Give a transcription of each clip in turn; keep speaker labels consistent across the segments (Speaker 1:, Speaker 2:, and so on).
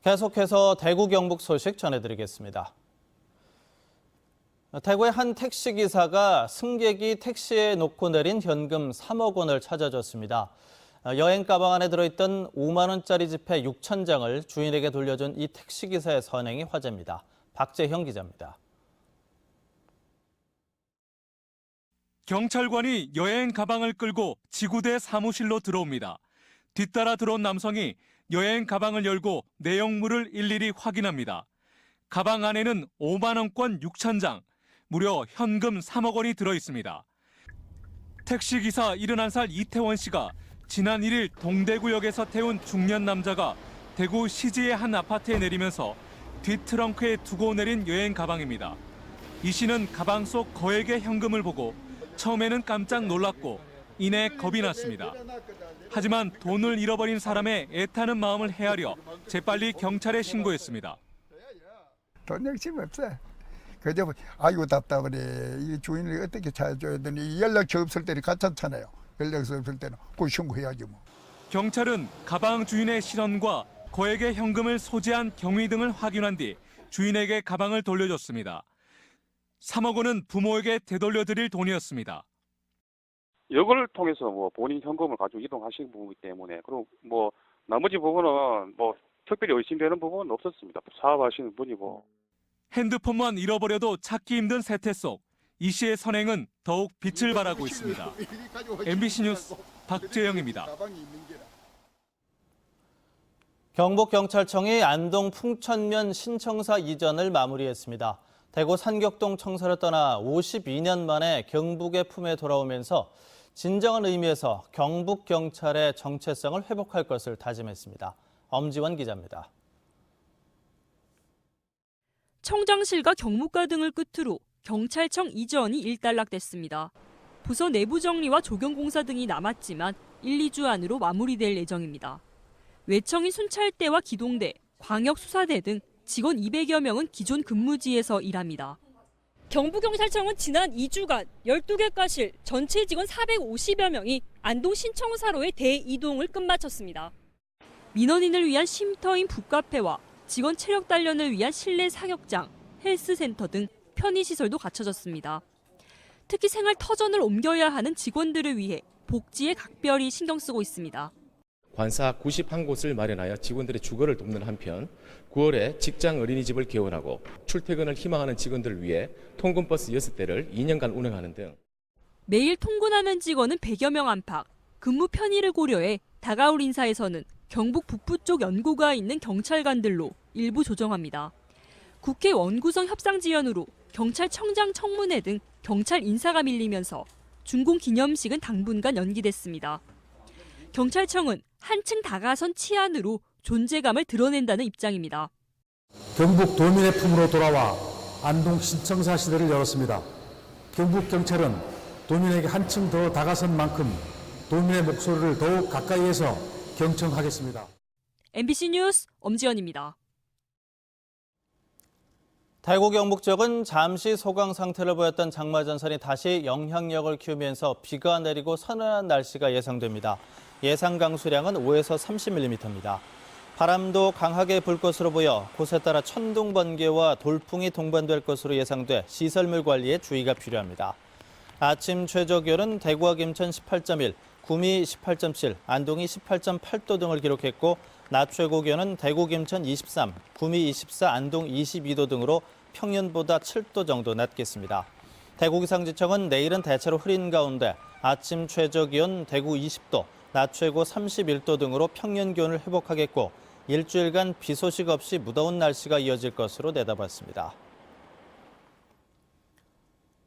Speaker 1: 계속해서 대구 경북 소식 전해드리겠습니다. 대구의 한 택시기사가 승객이 택시에 놓고 내린 현금 3억 원을 찾아줬습니다. 여행 가방 안에 들어있던 5만 원짜리 지폐 6천 장을 주인에게 돌려준 이 택시기사의 선행이 화제입니다. 박재형 기자입니다.
Speaker 2: 경찰관이 여행 가방을 끌고 지구대 사무실로 들어옵니다. 뒤따라 들어온 남성이 여행 가방을 열고 내용물을 일일이 확인합니다. 가방 안에는 5만 원권 6천 장, 무려 현금 3억 원이 들어있습니다. 택시기사 71살 이태원 씨가 지난 1일 동대구역에서 태운 중년 남자가 대구 시지의 한 아파트에 내리면서 뒷트렁크에 두고 내린 여행 가방입니다. 이 씨는 가방 속 거액의 현금을 보고 처음에는 깜짝 놀랐고 이내 겁이 났습니다. 하지만 돈을 잃어버린 사람의 애타는 마음을 헤아려 재빨리 경찰에 신고했습니다.
Speaker 3: 돈 욕심 없어. 그저 아이고 답답하네. 이 주인을 어떻게 찾아줘야 되니 연락처 없을 때는 괜찮잖아요. 연락처 없을 때는 그 신고해야지 뭐.
Speaker 2: 경찰은 가방 주인의 실언과 거액의 현금을 소지한 경위 등을 확인한 뒤 주인에게 가방을 돌려줬습니다. 3억 원은 부모에게 되돌려드릴 돈이었습니다.
Speaker 4: 이걸 통해서 본인 현금을 가지고 이동하신 부분이기 때문에 그리고 나머지 부분은 특별히 의심되는 부분은 없었습니다. 사업하시는 분이
Speaker 2: 핸드폰만 잃어버려도 찾기 힘든 세태 속 이 씨의 선행은 더욱 빛을 발하고 있습니다. MBC 뉴스 박재영입니다.
Speaker 1: 경북경찰청이 안동 풍천면 신청사 이전을 마무리했습니다. 대구 산격동 청사를 떠나 52년 만에 경북의 품에 돌아오면서 진정한 의미에서 경북경찰의 정체성을 회복할 것을 다짐했습니다. 엄지원 기자입니다.
Speaker 5: 청장실과 경무과 등을 끝으로 경찰청 이전이 일단락됐습니다. 부서 내부 정리와 조경공사 등이 남았지만 1, 2주 안으로 마무리될 예정입니다. 외청이 순찰대와 기동대, 광역수사대 등 직원 200여 명은 기존 근무지에서 일합니다. 경북경찰청은 지난 2주간 12개 과실 전체 직원 450여 명이 안동 신청사로의 대이동을 끝마쳤습니다. 민원인을 위한 쉼터인 북카페와 직원 체력 단련을 위한 실내 사격장, 헬스센터 등 편의시설도 갖춰졌습니다. 특히 생활터전을 옮겨야 하는 직원들을 위해 복지에 각별히 신경 쓰고 있습니다.
Speaker 6: 관사 91곳을 마련하여 직원들의 주거를 돕는 한편 9월에 직장 어린이집을 개원하고 출퇴근을 희망하는 직원들을 위해 통근버스 6대를 2년간 운행하는 등
Speaker 5: 매일 통근하는 직원은 100여 명 안팎, 근무 편의를 고려해 다가올 인사에서는 경북 북부 쪽 연구가 있는 경찰관들로 일부 조정합니다. 국회 원구성 협상 지연으로 경찰청장 청문회 등 경찰 인사가 밀리면서 준공 기념식은 당분간 연기됐습니다. 경찰청은 한층 다가선 치안으로 존재감을 드러낸다는 입장입니다.
Speaker 7: 경북 도민의 품으로 돌아와 안동 신청사 시대를 열었습니다. 경북경찰은 도민에게 한층 더 다가선 만큼 도민의 목소리를 더욱 가까이에서 경청하겠습니다.
Speaker 5: MBC 뉴스 엄지연입니다.
Speaker 1: 대구 경북 지역은 잠시 소강 상태를 보였던 장마전선이 다시 영향력을 키우면서 비가 내리고 서늘한 날씨가 예상됩니다. 예상 강수량은 5에서 30mm입니다. 바람도 강하게 불 것으로 보여 곳에 따라 천둥 번개와 돌풍이 동반될 것으로 예상돼 시설물 관리에 주의가 필요합니다. 아침 최저 기온은 대구와 김천 18.1, 구미 18.7, 안동이 18.8도 등을 기록했고 낮 최고 기온은 대구 김천 23, 구미 24, 안동 22도 등으로 평년보다 7도 정도 낮겠습니다. 대구기상지청은 내일은 대체로 흐린 가운데 아침 최저 기온 대구 20도, 낮 최고 31도 등으로 평년 기온을 회복하겠고 일주일간 비 소식 없이 무더운 날씨가 이어질 것으로 내다봤습니다.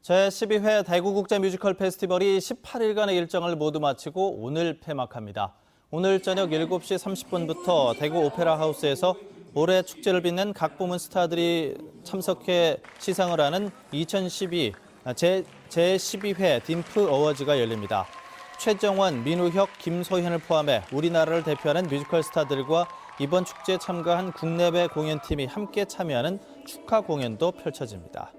Speaker 1: 제12회 대구국제뮤지컬 페스티벌이 18일간의 일정을 모두 마치고 오늘 폐막합니다. 오늘 저녁 7시 30분부터 대구 오페라 하우스에서 올해 축제를 빛낸 각 부문 스타들이 참석해 시상을 하는 2012 제12회 딤프 어워즈가 열립니다. 최정원, 민우혁, 김소현을 포함해 우리나라를 대표하는 뮤지컬 스타들과 이번 축제에 참가한 국내외 공연팀이 함께 참여하는 축하 공연도 펼쳐집니다.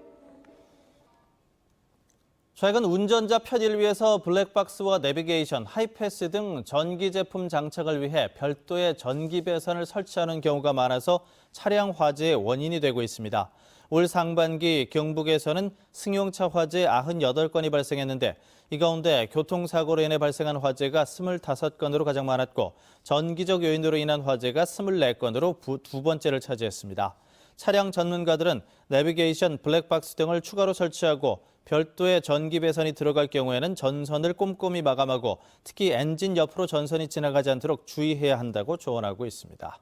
Speaker 1: 최근 운전자 편의를 위해서 블랙박스와 내비게이션, 하이패스 등 전기 제품 장착을 위해 별도의 전기 배선을 설치하는 경우가 많아서 차량 화재의 원인이 되고 있습니다. 올 상반기 경북에서는 승용차 화재 98건이 발생했는데 이 가운데 교통사고로 인해 발생한 화재가 25건으로 가장 많았고 전기적 요인으로 인한 화재가 24건으로 두 번째를 차지했습니다. 차량 전문가들은 내비게이션, 블랙박스 등을 추가로 설치하고 별도의 전기 배선이 들어갈 경우에는 전선을 꼼꼼히 마감하고 특히 엔진 옆으로 전선이 지나가지 않도록 주의해야 한다고 조언하고 있습니다.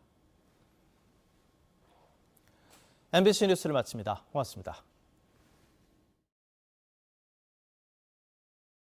Speaker 1: MBC 뉴스를 마칩니다. 고맙습니다.